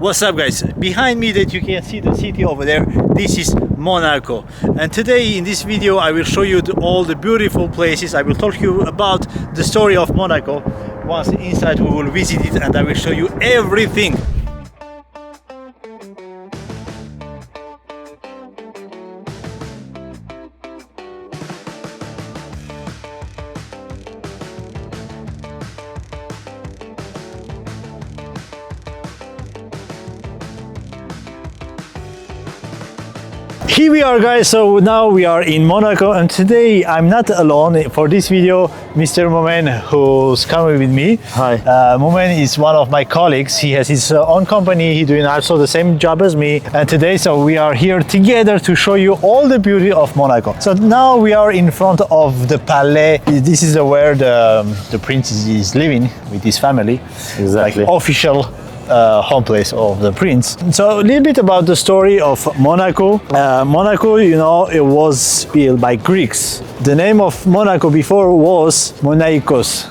What's up guys? Behind me that you can see the city over there, this is Monaco. And today in this video I will show you all the beautiful places. I will talk to you about the story of Monaco. Once inside we will visit it and I will show you everything. Here we are guys, so now we are in Monaco and today I'm not alone. For this video, Mr. Momen, who's coming with me. Hi. Momen is one of my colleagues. He has his own company. He's doing also the same job as me. And today, so we are here together to show you all the beauty of Monaco. So now we are in front of the Palais. This is where the prince is living with his family. Exactly. Like official home place of the prince. So a little bit about the story of Monaco. Monaco, you know, it was built by Greeks. The name of Monaco before was Monaikos.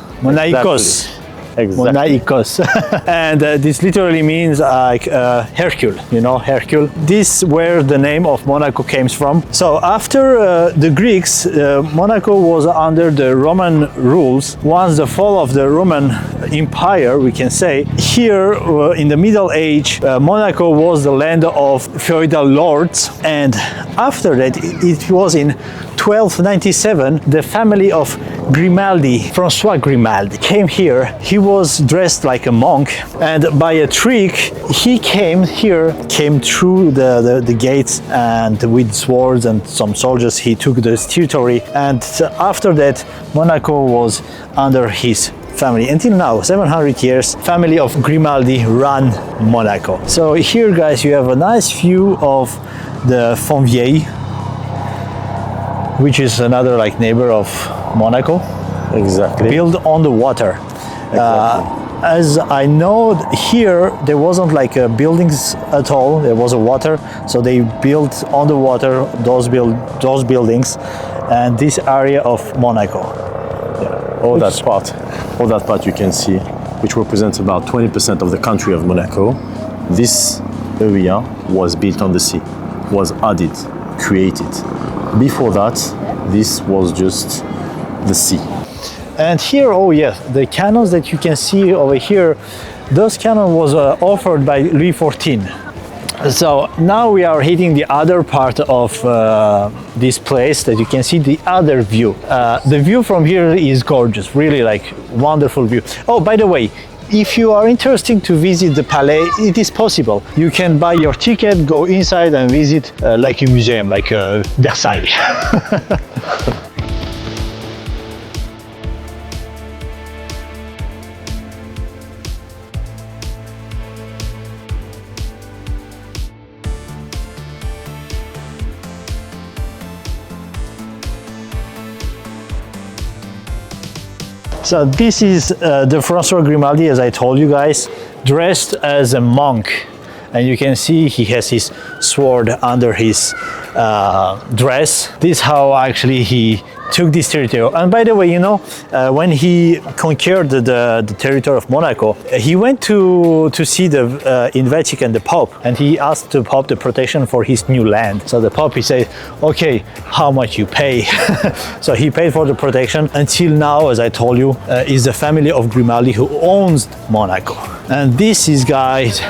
Exactly. Monaikos. And this literally means like Hercule, you know, Hercule. This is where the name of Monaco came from. So after the Greeks, Monaco was under the Roman rules. Once the fall of the Roman Empire, we can say, here in the Middle Age, Monaco was the land of feudal lords. And after that, it was in 1297, the family of Grimaldi, Francois Grimaldi, came here. He was dressed like a monk, and by a trick, he came through the gates, and with swords and some soldiers, he took this territory. And after that, Monaco was under his family. Until now, 700 years, family of Grimaldi ran Monaco. So here, guys, you have a nice view of the Fontvieille, which is another like neighbor of Monaco. Exactly. Built on the water. Exactly. As I know, here there wasn't like buildings at all. There was a water, so they built on the water those buildings, and this area of Monaco. Yeah. All that part you can see, which represents about 20% of the country of Monaco. This area was built on the sea, was added, created. Before that, this was just the sea. And here, oh yes, the cannons that you can see over here, those cannons was offered by Louis XIV. So now we are hitting the other part of this place that you can see the other view. The view from here is gorgeous, really like wonderful view. Oh, by the way, if you are interested to visit the Palais, it is possible. You can buy your ticket, go inside and visit like a museum, like Versailles. So this is the Francois Grimaldi, as I told you guys, dressed as a monk. And you can see he has his sword under his dress. This is how actually he took this territory. And by the way, you know, when he conquered the territory of Monaco, he went to see in Vatican the Pope, and he asked the Pope the protection for his new land. So the Pope, he said, okay, how much you pay? So he paid for the protection. Until now, as I told you, is the family of Grimaldi who owns Monaco. And this is, guys,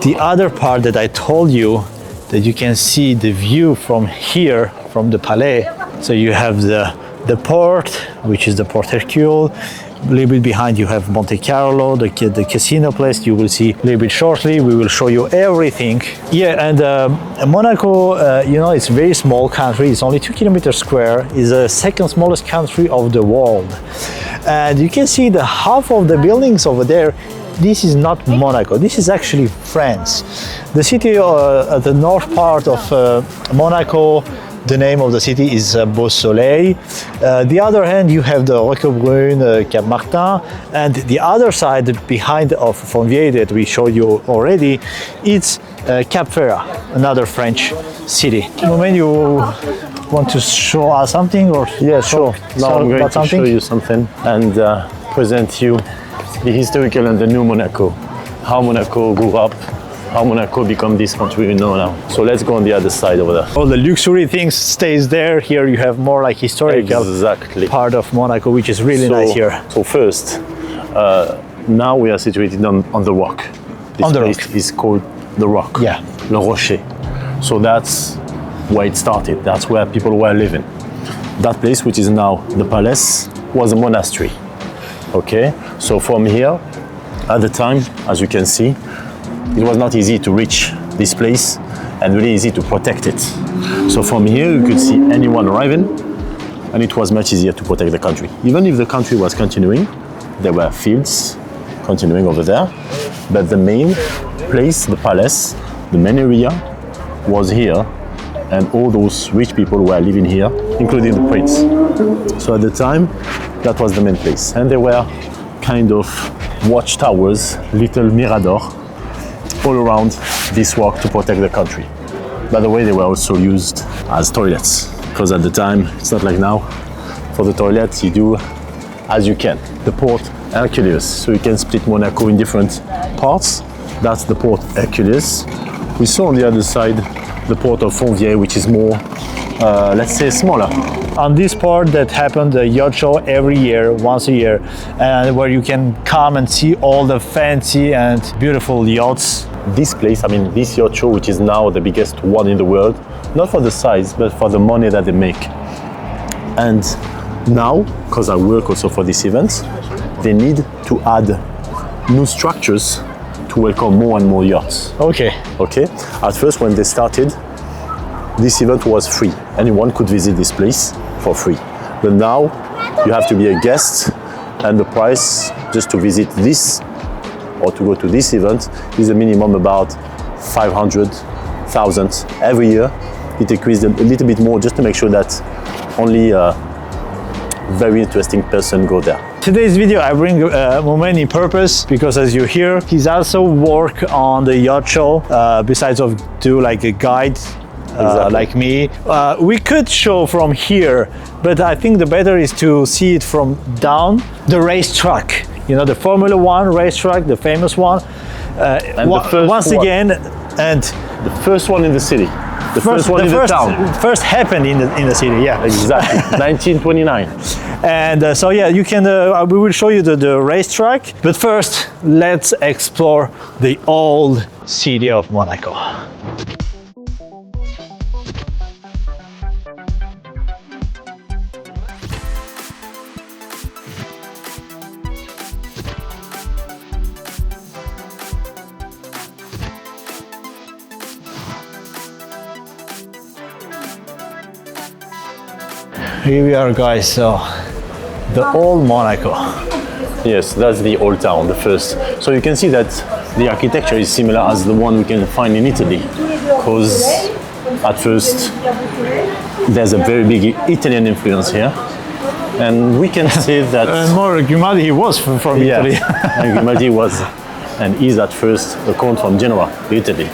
the other part that I told you, that you can see the view from here, from the Palais. So you have the port, which is the Port Hercule. A little bit behind you have Monte-Carlo, the casino place. You will see a little bit shortly. We will show you everything. Yeah, and Monaco, you know, it's a very small country. It's only 2 kilometers square. It's the second smallest country of the world. And you can see the half of the buildings over there. This is not Monaco, this is actually France. The city at the north part of Monaco, the name of the city is Beau-Soleil. The other hand, you have the Roquebrune, Cap Martin, and the other side behind of Fontvieille that we showed you already, it's Cap Ferrat, another French city. When you want to show us something, or yeah, sure. Now I'm going to show you something and present you the historical and the new Monaco, how Monaco grew up how Monaco become this country we know now. So let's go on the other side over there. All the luxury things stays there. Here you have more like historical Exactly. part of Monaco, which is really nice here. So first, now we are situated on the rock. This On the place rock. is called the Rock. Yeah. Le Rocher. So that's where it started. That's where people were living. That place, which is now the palace, was a monastery. Okay. So from here, at the time, as you can see, it was not easy to reach this place and really easy to protect it. So from here, you could see anyone arriving, and it was much easier to protect the country. Even if the country was continuing, there were fields continuing over there, but the main place, the palace, the main area was here, and all those rich people were living here, including the prince. So at the time, that was the main place. And there were kind of watchtowers, little mirador, all around this rock to protect the country. By the way, they were also used as toilets, because at the time, it's not like now, for the toilets you do as you can. The port Hercules, so you can split Monaco in different parts. That's the port Hercules. We saw on the other side the port of Fontvieille, which is more, let's say, smaller. On this part that happened the yacht show every year, once a year, and where you can come and see all the fancy and beautiful yachts. This place, I mean, this yacht show, which is now the biggest one in the world, not for the size, but for the money that they make. And now, because I work also for this event, they need to add new structures to welcome more and more yachts. Okay. Okay. At first, when they started, this event was free. Anyone could visit this place for free. But now, you have to be a guest, and the price just to visit this or to go to this event is a minimum about 500,000 every year. It increased a little bit more just to make sure that only a very interesting person go there. Today's video I bring Momen in purpose because, as you hear, he's also work on the yacht show besides of do like a guide like me. We could show from here, but I think the better is to see it from down the racetrack. You know, the Formula One racetrack, the famous one. And the first once one. again, and The first one in the city. The first one in the town. First happened in the city, yeah. Exactly, 1929. And so yeah, you can. We will show you the racetrack. But first, let's explore the old city of Monaco. Here we are, guys. So the old Monaco. Yes, that's the old town, the first. So you can see that the architecture is similar as the one we can find in Italy, because at first there's a very big Italian influence here, and we can say that. And more, Grimaldi was from Italy. And Grimaldi was and is at first a count from Genoa, Italy.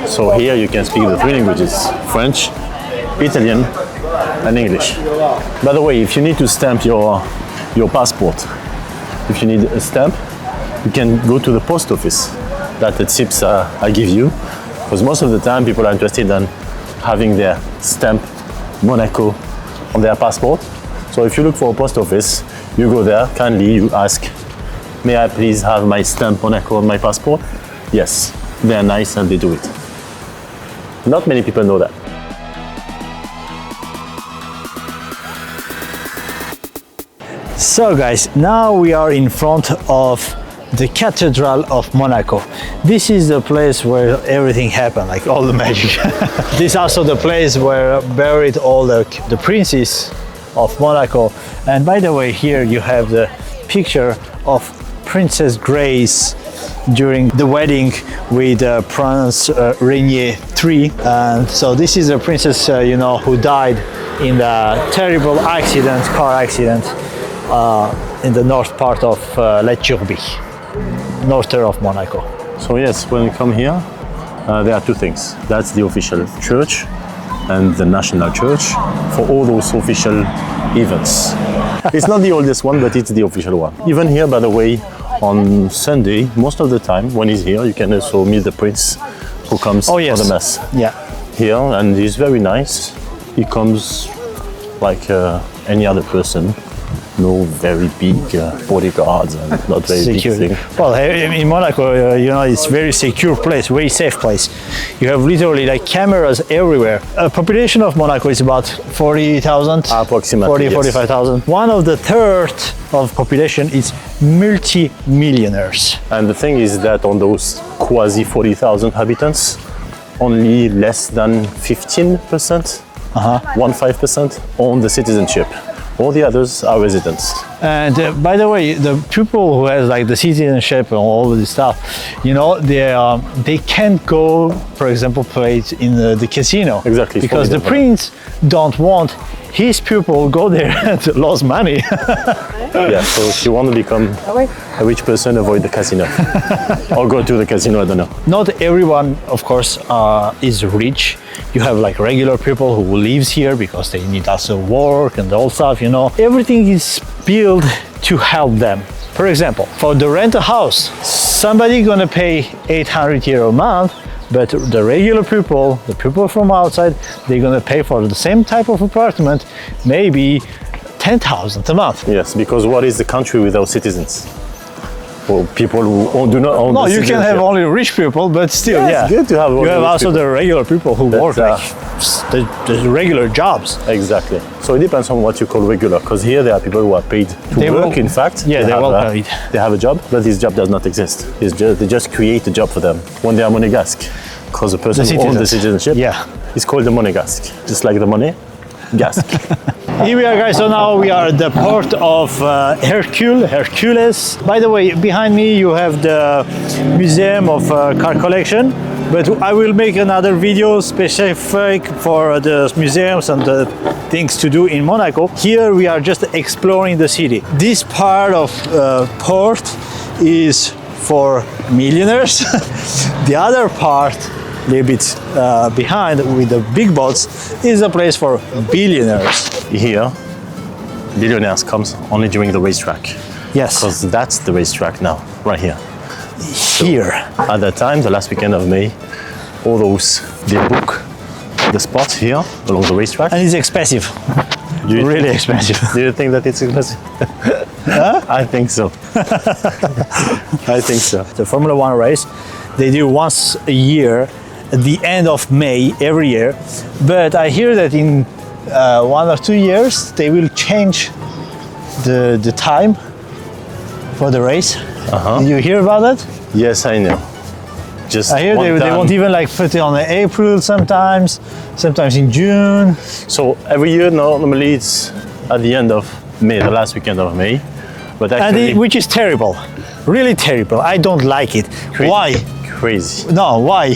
So here you can speak the three languages: French, Italian, and English. By the way, if you need to stamp your passport, if you need a stamp, you can go to the post office. That the tips I give you, because most of the time people are interested in having their stamp Monaco on their passport. So if you look for a post office, you go there, kindly you ask, may I please have my stamp Monaco on my passport? Yes, they're nice and they do it. Not many people know that. So guys, now we are in front of the Cathedral of Monaco. This is the place where everything happened, like all the magic. This is also the place where buried all the princes of Monaco. And by the way, here you have the picture of Princess Grace during the wedding with Prince Rainier III. And so this is a princess, you know, who died in the terrible accident, car accident, in the north part of La Turbie, north of Monaco. So yes, when we come here, there are two things. That's the official church and the national church for all those official events. It's not the oldest one, but it's the official one. Even here, by the way, on Sunday, most of the time when he's here, you can also meet the prince who comes Oh yes. for the mass Yeah. here, and he's very nice. He comes like any other person. No very big bodyguards and not very Secure. big thing. Well, in Monaco, you know, it's very secure place, very safe place. You have literally like cameras everywhere. Population of Monaco is about 40,000, Approximately, 40, yes. 45,000. One of the third of population is multi-millionaires. And the thing is that on those quasi 40,000 inhabitants, only less than 15%, 15% own the citizenship. All the others are residents. And by the way, the people who has like the citizenship and all of this stuff, you know, they can't go, for example, play in the casino. Exactly. Because the prince don't want his people go there and lose money. Yeah, so if you want to become a rich person, avoid the casino. Or go to the casino, I don't know. Not everyone, of course, is rich. You have like regular people who lives here because they need also work and all stuff, you know. Everything is built to help them. For example, for the rent a house, somebody gonna pay 800 euro a month, but the regular people, the people from outside, they're gonna pay for the same type of apartment, maybe 10,000 a month. Yes, because what is the country without citizens? Well, people who do not own No, the you can have citizenship. only rich people, but still, Yeah, yeah. it's good to have all You the have rich also people. the regular people who work like the regular jobs. Exactly. So it depends on what you call regular, because here there are people who are paid to They work, will- in fact. Yeah, they're have well a- paid. They have a job, but this job does not exist. They just create a job for them when they are monegasque. Because the person who owns the citizens. citizenship Yeah. is called the monegasque, just like the money, gasque. Here we are, guys. So now we are at the port of Hercules. By the way, behind me you have the museum of car collection. But I will make another video specific for the museums and the things to do in Monaco. Here we are just exploring the city. This part of port is for millionaires. The other part, a little bit behind with the big boats, is a place for billionaires. Here, billionaires comes only during the racetrack. Yes, Because that's the racetrack now, right here. here. At that time, the last weekend of May, all those, they book the spots here along the racetrack. And it's expensive. Do you- Really expensive. Do you think that it's expensive? I think so. I think so. The Formula One race, they do once a year at the end of May every year. But I hear that in 1 or 2 years they will change the time for the race. Did you hear about that? Yes, I know. Just I hear one they time. won't even like put it on April sometimes in June. So every year now, normally it's at the end of May, the last weekend of May. But And actually, which is terrible, really terrible. I don't like it. Why? crazy. No, why?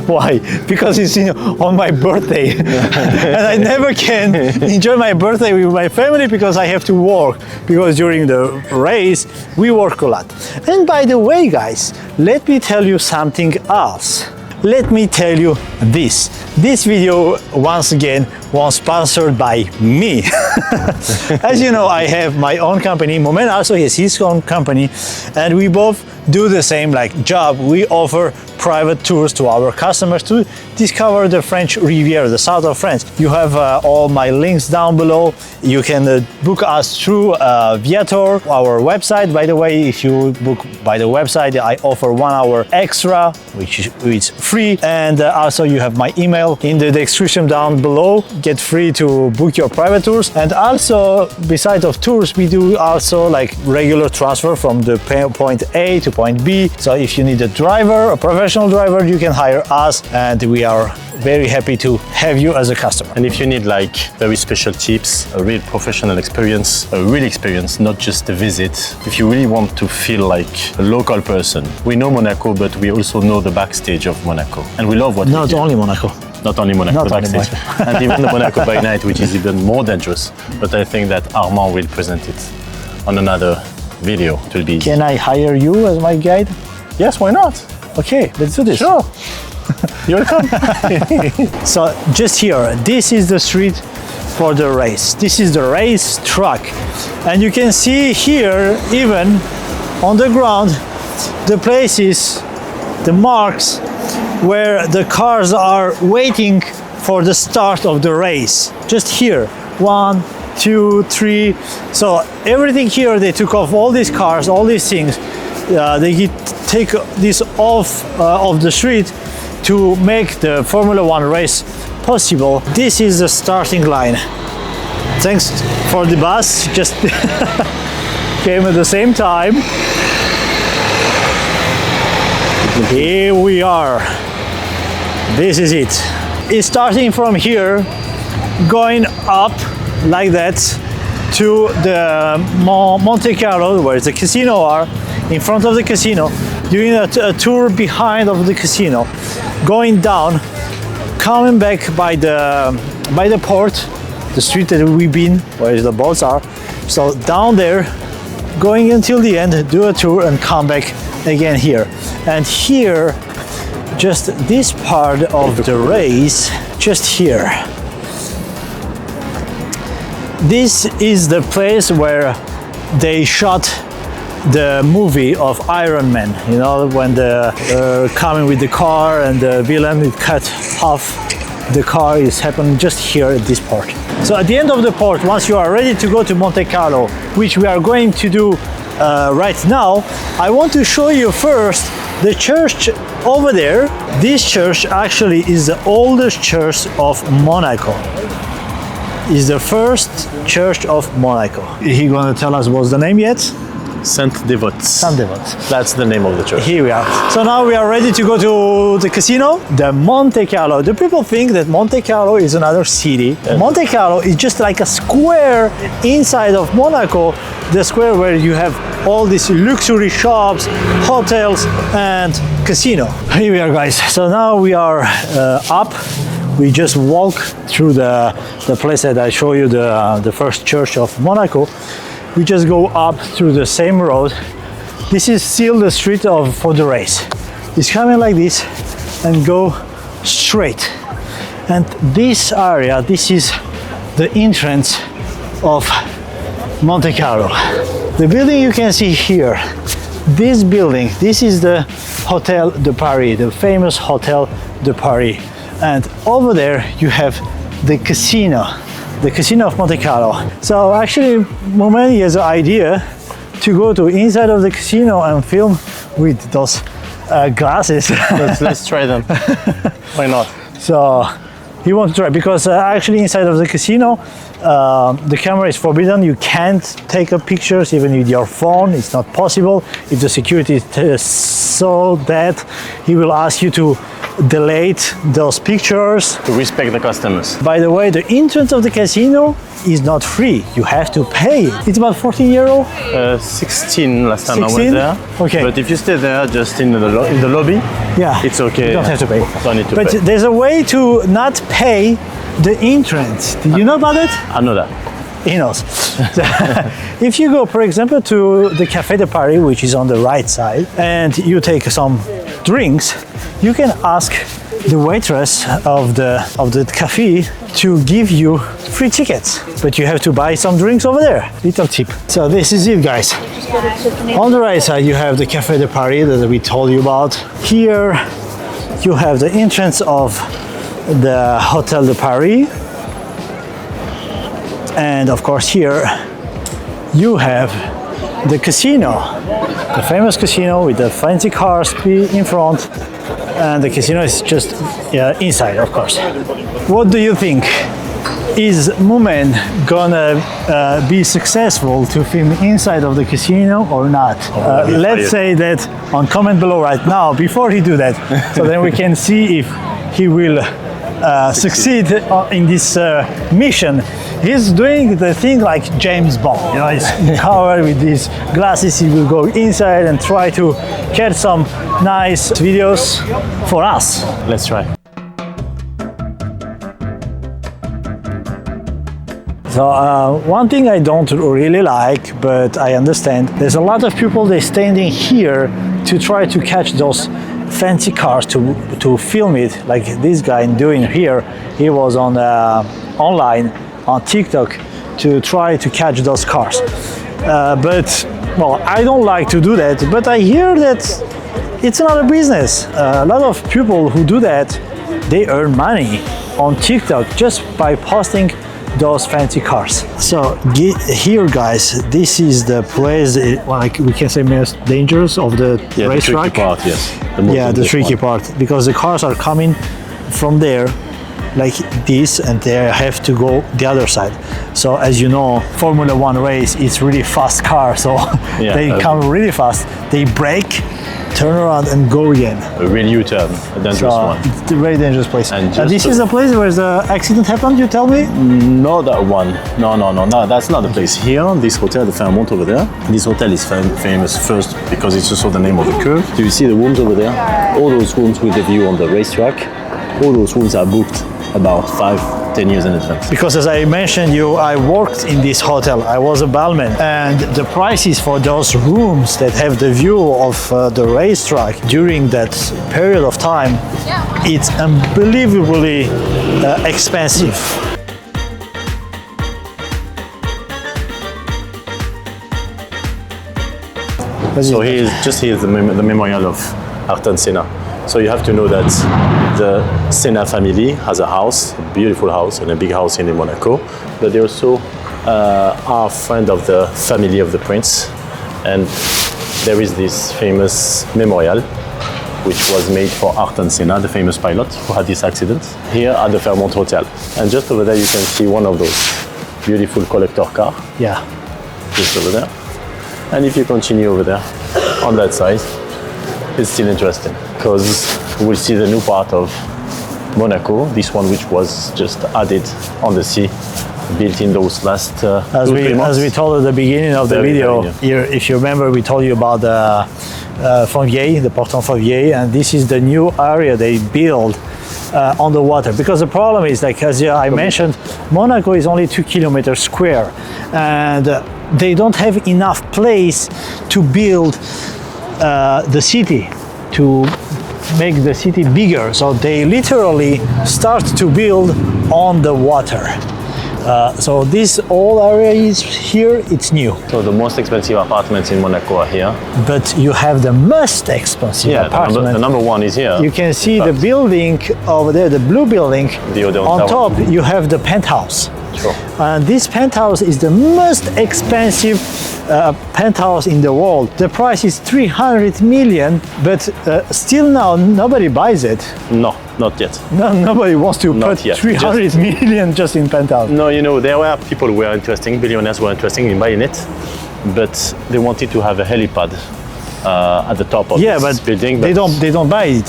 Why? Because it's on my birthday. And I never can enjoy my birthday with my family because I have to work. Because during the race, we work a lot. And by the way, guys, let me tell you something else. Let me tell you this. This video, once again, was sponsored by me. As you know, I have my own company. Moment also has his own company, and we both do the same job. We offer private tours to our customers to discover the French Riviera, the south of France. You have all my links down below. You can book us through WITOUT, our website. By the way, if you book by the website, I offer 1 hour extra, which is free. And also you have my email in the description down below. Get free to book your private tours. And also, besides of tours, we do also regular transfer from the point A to point B. So if you need a driver, a professional driver, you can hire us, and we are very happy to have you as a customer. And if you need very special tips, a real professional experience, a real experience, not just a visit, if you really want to feel like a local person, we know Monaco, but we also know the backstage of Monaco. And we love what we Not do. only Monaco. Not only Monaco, Not the only backstage. And even the Monaco by night, which is even more dangerous. But I think that Armand will present it on another video. It will be easy. Can I hire you as my guide? Yes, why not? Okay, let's do this. Sure. You're welcome. So just here, this is the street for the race. This is the race track. And you can see here even on the ground the places, the marks where the cars are waiting for the start of the race. Just here, 1, 2, 3. So everything here, they took off all these cars, all these things. They take this off of the street to make the Formula One race possible. This is the starting line. Thanks for the bus, just came at the same time. Here we are. This is it. It's starting from here, going up like that to the Monte-Carlo, where the casino are, in front of the casino, doing a tour behind of the casino, going down, coming back by the port, the street that we've been, where the boats are. So down there, going until the end, do a tour and come back again here. And here, just this part of the race, just here. This is the place where they shot the movie of Iron Man, you know, when the coming with the car and the villain cut off the car is happening just here at this port. So at the end of the port, once you are ready to go to Monte Carlo, which we are going to do right now, I want to show you first the church over there. This church actually is the oldest church of Monaco. Is the first church of Monaco. He gonna tell us what's the name yet? Saint Devote. Saint Devote. That's the name of the church. Here we are. So now we are ready to go to the casino, the Monte Carlo. The people think that Monte Carlo is another city. Yeah. Monte Carlo is just like a square inside of Monaco, the square where you have all these luxury shops, hotels, and casino. Here we are, guys. So now we are up. We just walk through the place that I show you, the first church of Monaco. We just go up through the same road. This is still the street for the race. It's coming like this and go straight. And this area, this is the entrance of Monte Carlo. The building you can see here, this building, this is the Hotel de Paris, the famous Hotel de Paris. And over there you have the casino of Monte Carlo. So actually Momeni has an idea to go to inside of the casino and film with those glasses. Let's try them. Why not? So he wants to try, because actually inside of the casino the camera is forbidden. You can't take up pictures even with your phone. It's not possible. If the security is so that he will ask you to delete those pictures. To respect the customers. By the way, the entrance of the casino is not free. You have to pay. It's about 14 euro. 16 last time 16? I went there. Okay. But if you stay there just in the lobby, yeah, it's okay. You don't have to pay. Don't need to but pay. There's a way to not pay the entrance. Did you know about it? I know that. He knows. If you go, for example, to the Café de Paris, which is on the right side, and you take some drinks, you can ask the waitress of the cafe to give you free tickets, but you have to buy some drinks over there. Little tip. So this is it, guys. On the right side you have the Café de Paris that we told you about. Here you have the entrance of the Hotel de Paris, and of course here you have the casino, the famous casino with the fancy cars in front, and the casino is just inside, of course. What do you think? Is Mumen gonna be successful to film inside of the casino or not? Let's say that on comment below right now before he do that, so then we can see if he will succeed in this mission. He's doing the thing like James Bond, you know, he's covered with these glasses. He will go inside and try to catch some nice videos for us. Let's try. So one thing I don't really like, but I understand, there's a lot of people, they standing here to try to catch those fancy cars, to film it, like this guy doing here. He was on online on TikTok to try to catch those cars. But Well, I don't like to do that, but I hear that it's another business. A lot of people who do that, they earn money on TikTok just by posting those fancy cars. So here, guys, this is the place, like we can say, most dangerous of the racetrack. The tricky part, yes. The tricky part, because the cars are coming from there like this, and they have to go the other side. So as you know, Formula One race, it's really fast car, so they come really fast. They brake, turn around and go again. A real U-turn, a dangerous one. It's a very dangerous place. And this is the place where the accident happened, you tell me? No, that one. No, that's not the place. Here, this hotel, the Fairmont over there, this hotel is famous first because it's also the name of the curve. Do you see the rooms over there? All those rooms with the view on the racetrack, all those rooms are booked about 5-10 years in advance. Because as I mentioned you, I worked in this hotel. I was a bellman, and the prices for those rooms that have the view of the racetrack during that period of time, it's unbelievably expensive. So here's the memorial of Ayrton Senna. So you have to know that the Senna family has a house, a beautiful house, and a big house in Monaco. But they also are friend of the family of the prince. And there is this famous memorial, which was made for Ayrton Senna, the famous pilot who had this accident, here at the Fairmont Hotel. And just over there, you can see one of those beautiful collector car. Yeah. Just over there. And if you continue over there, on that side, it's still interesting because we'll see the new part of Monaco, this one which was just added on the sea, built in those last 2-3 months. As we told at the beginning of the video, here, if you remember, we told you about the Fontvieille, the Porton Fontvieille, and this is the new area they build on the water. Because the problem is, like as I mentioned, Monaco is only 2 kilometers square, and they don't have enough place to build the city, to make the city bigger. So they literally start to build on the water. So this whole area is here, it's new. So the most expensive apartments in Monaco are here. But you have the most expensive apartment. The number one is here. You can see the building over there, the blue building. The Odeon on Tower. top, you have the penthouse. Sure. And this penthouse is the most expensive penthouse in the world. The price is 300 million, but still now nobody buys it. No, not yet. No, nobody wants to put 300 million just in penthouse. No, you know, there were people who were interesting, billionaires who were interested in buying it, but they wanted to have a helipad at the top of this building. But they don't buy it.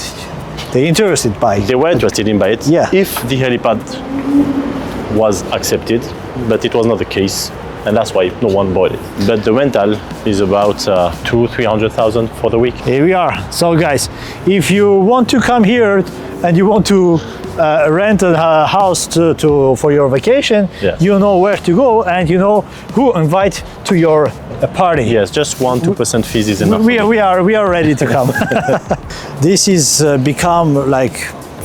They're interested by it. They were interested in buying it if the helipad was accepted, but it was not the case, and that's why no one bought it. But the rental is about 200,000-300,000 for the week. Here we are. So guys, if you want to come here and you want to rent a house for your vacation, you know where to go and you know who invite to your party. Yes, just 1-2% fees is enough. We are ready to come. This is become, like,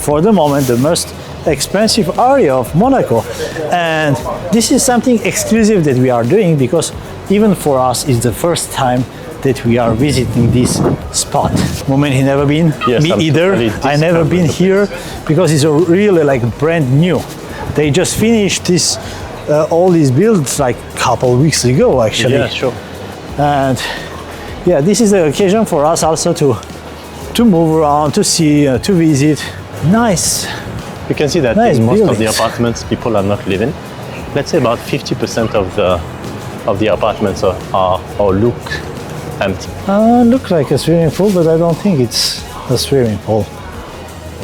for the moment, the most expensive area of Monaco, and this is something exclusive that we are doing, because even for us it's the first time that we are visiting this spot. Moment he never been, me either. I never been here because it's really like brand new. They just finished this all these builds like a couple weeks ago actually. Yeah, sure. And yeah, this is the occasion for us also to move around, to see, to visit. Nice. You can see that in most of the apartments people are not living. Let's say about 50% of the apartments are look empty. Look like a swimming pool, but I don't think it's a swimming pool.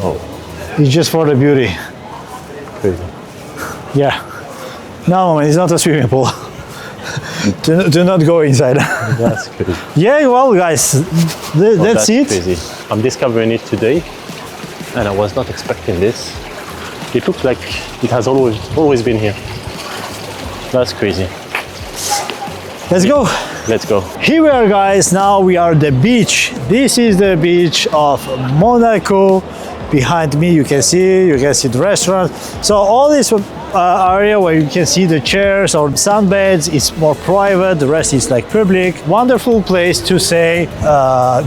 Oh. It's just for the beauty. Crazy. Yeah. No, it's not a swimming pool. do not go inside. That's crazy. Yeah, well, guys, that's it. Crazy. I'm discovering it today, and I was not expecting this. It looks like it has always been here. That's crazy. Let's go. Let's go. Here we are, guys. Now we are at the beach. This is the beach of Monaco behind me you can see the restaurant. So all this area where you can see the chairs or sunbeds is more private, the rest is like public. Wonderful place to say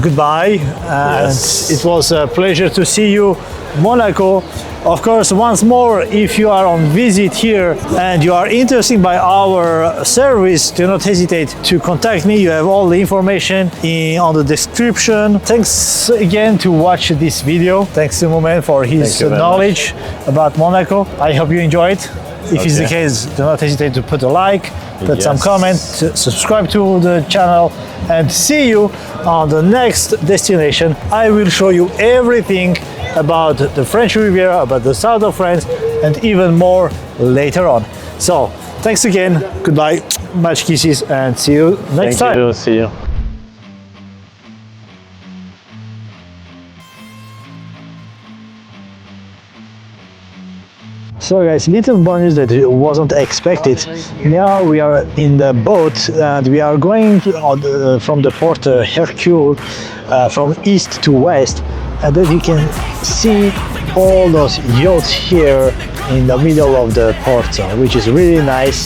goodbye, and Yes. it was a pleasure to see you, Monaco. Of course, once more, if you are on visit here and you are interested by our service, do not hesitate to contact me. You have all the information on the description. Thanks again to watch this video. Thanks to Moment for his Thank you very knowledge about Monaco. I hope you enjoy it. If it's the case, do not hesitate to put a like, put some Yes. comment, subscribe to the channel, and see you on the next destination. I will show you everything about the French Riviera, about the south of France, and even more later on. So, thanks again, goodbye, much kisses, and see you next time. Thank you. See you. So guys, little bonus that wasn't expected. Now we are in the boat and we are going from the port Hercule from east to west, and then you can see all those yachts here in the middle of the port, which is really nice.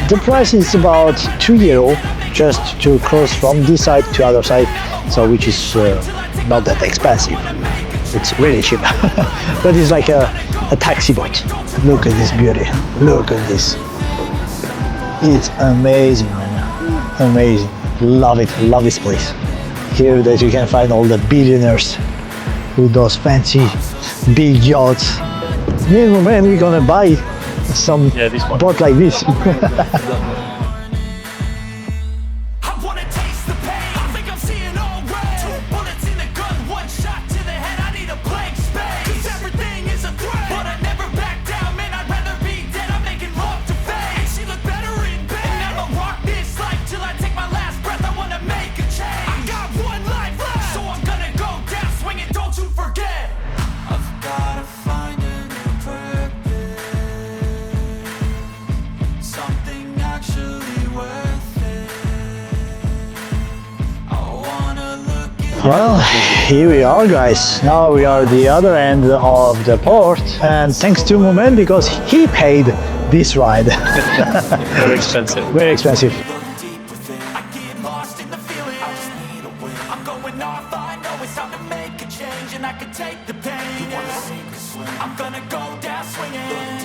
The price is about €2 just to cross from this side to other side, so which is not that expensive. It's really cheap, but it's like a taxi boat. Look at this beauty. Look at this. It's amazing, man. Amazing. Love it. Love this place. Here that you can find all the billionaires with those fancy big yachts. Me and my man, we're gonna buy some this one. boat like this. Well, here we are, guys. Now we are the other end of the port, and thanks to Moment because he paid this ride. Very expensive. Very expensive. I'm gonna go down swinging.